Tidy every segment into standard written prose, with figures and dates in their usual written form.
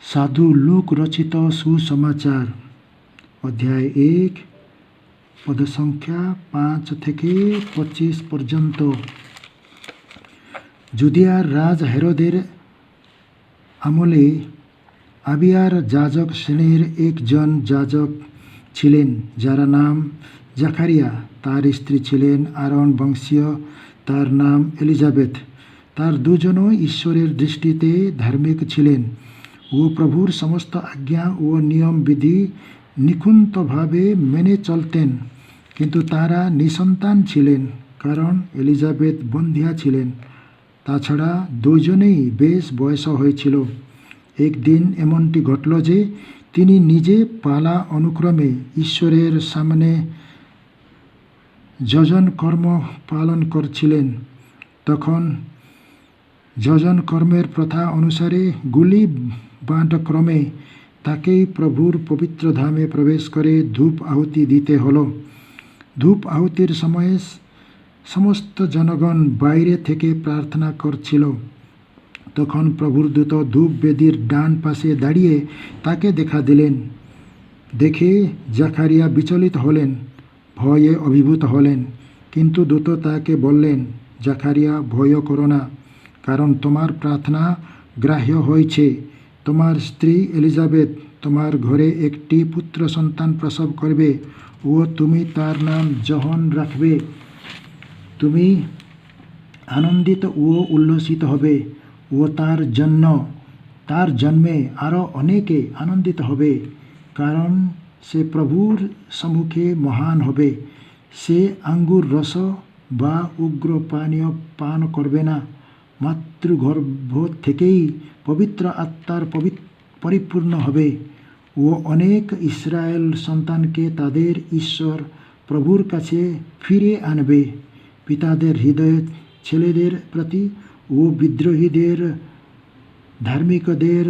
সাধু লুক রচিত সুসমাচার অধ্যায় 1 পদসংখ্যা 5 থেকে 25 পর্যন্ত। জুদিয়ার রাজ হেরোদের আমলে আবিয়ার যাজক শ্রেণীর একজন যাজক ছিলেন, যার নাম জাকারিয়া। তার স্ত্রী ছিলেন আরন বংশীয়, তার নাম এলিজাবেথ। তার দুজনও ঈশ্বরের দৃষ্টিতে ধার্মিক ছিলেন ও প্রভুর সমস্ত আজ্ঞা ও নিয়ম বিধি নিখুঁতভাবে মেনে চলতেন। কিন্তু তারা নিঃসন্তান ছিলেন, কারণ এলিজাবেথ বন্ধ্যা ছিলেন। তাছাড়া দুজনেই বেশ বয়স হয়েছিল। একদিন এমনটি ঘটল যে তিনি নিজে পালা অনুক্রমে ঈশ্বরের সামনে যজন কর্ম পালন করছিলেন। তখন যজন কর্মের প্রথা অনুসারে গুলি বাঁটক্রমে তাকেই প্রভুর পবিত্র ধামে প্রবেশ করে ধূপ আহুতি দিতে হলো। ধূপ আহুতির সময়ে সমস্ত জনগণ বাইরে থেকে প্রার্থনা করছিল। তখন প্রভুর দূত ধূপ বেদির ডান পাশে দাঁড়িয়ে তাকে দেখা দিলেন। দেখে জাকারিয়া বিচলিত হলেন, ভয়ে অভিভূত হলেন। কিন্তু দূত তাকে বললেন, জাকারিয়া, ভয় করো না, কারণ তোমার প্রার্থনা গ্রাহ্য হয়েছে। তোমার স্ত্রী এলিজাবেথ তোমার ঘরে একটি পুত্র সন্তান প্রসব করবে ও তুমি তার নাম জন রাখবে। তুমি আনন্দিত ও উল্লসিত হবে ও তার জন্মে আরও অনেকে আনন্দিত হবে, কারণ সে প্রভুর সম্মুখে মহান হবে। সে আঙ্গুর রস বা উগ্র পানীয় পান করবে না, মাতৃগর্ভ থেকেই পবিত্র আত্মার পরিপূর্ণ হবে ও অনেক ইসরায়েল সন্তানকে তাদের ঈশ্বর প্রভুর কাছে ফিরিয়ে আনবে। পিতাদের হৃদয় ছেলেদের প্রতি ও বিদ্রোহীদের ধার্মিকদের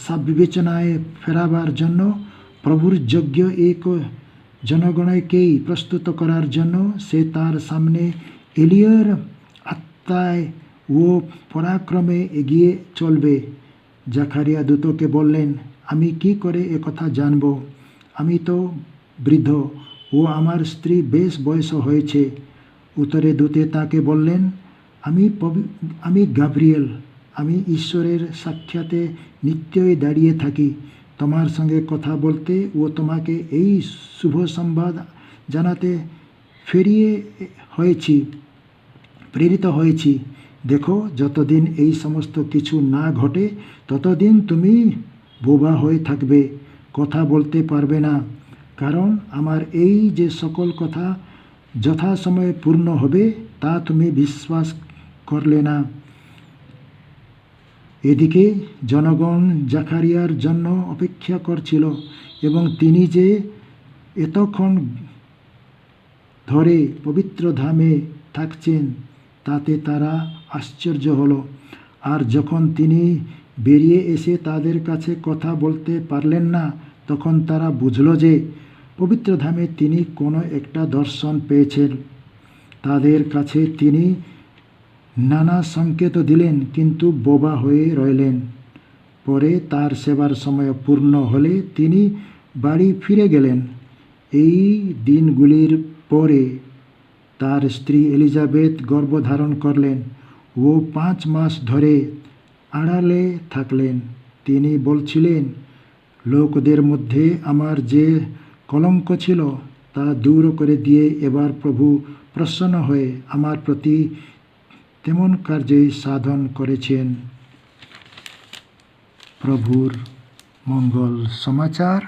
সাববিবেচনায় ফেরাবার জন্য প্রভুর যোগ্য এক জনগণকেই প্রস্তুত করার জন্য সে তার সামনে এলিয়ার আত্মায় ও পরাক্রমে এগিয়ে চলবে। জাকারিয়া দূতকে বললেন, আমি কি করে একথা জানব? আমি তো বৃদ্ধ ও আমার স্ত্রী বেশ বয়স হয়েছে। উত্তরে দূতে তাকে বললেন, আমি গাব্রিয়েল। আমি ঈশ্বরের সাক্ষাতে নিত্যই দাঁড়িয়ে থাকি তোমার সঙ্গে কথা বলতে ও তোমাকে এই শুভ সংবাদ জানাতে প্রেরিত হয়েছি। দেখো, যতদিন এই সমস্ত কিছু না ঘটে ততদিন তুমি বোবা হয়ে থাকবে, কথা বলতে পারবে না, কারণ আমার এই যে সকল কথা যথাসময়ে পূর্ণ হবে তা তুমি বিশ্বাস করলে না। এদিকে জনগণ জাকারিয়ার জন্য অপেক্ষা করছিল এবং তিনি যে এতক্ষণ ধরে পবিত্র ধামে থাকছেন তাতে তারা আশ্চর্য হলো। আর যখন তিনি বেরিয়ে এসে তাদের কাছে কথা বলতে পারলেন না, তখন তারা বুঝল যে পবিত্র ধামে তিনি কোনো একটা দর্শন পেয়েছেন। তাদের কাছে তিনি নানা সংকেত দিলেন, কিন্তু বোবা হয়ে রইলেন। পরে তার সেবার সময় পূর্ণ হলে তিনি বাড়ি ফিরে গেলেন। এই দিনগুলির পরে তার স্ত্রী এলিজাবেথ গর্ভধারণ করলেন ও 5 মাস ধরে আড়ালে থাকলেন। তিনি বলছিলেন, লোকদের মধ্যে আমার যে কলঙ্ক ছিল তা দূর করে দিয়ে এবার প্রভু প্রসন্ন হয়ে আমার প্রতি তেমন কার্যই সাধন করেছেন। প্রভুর মঙ্গল সমাচার।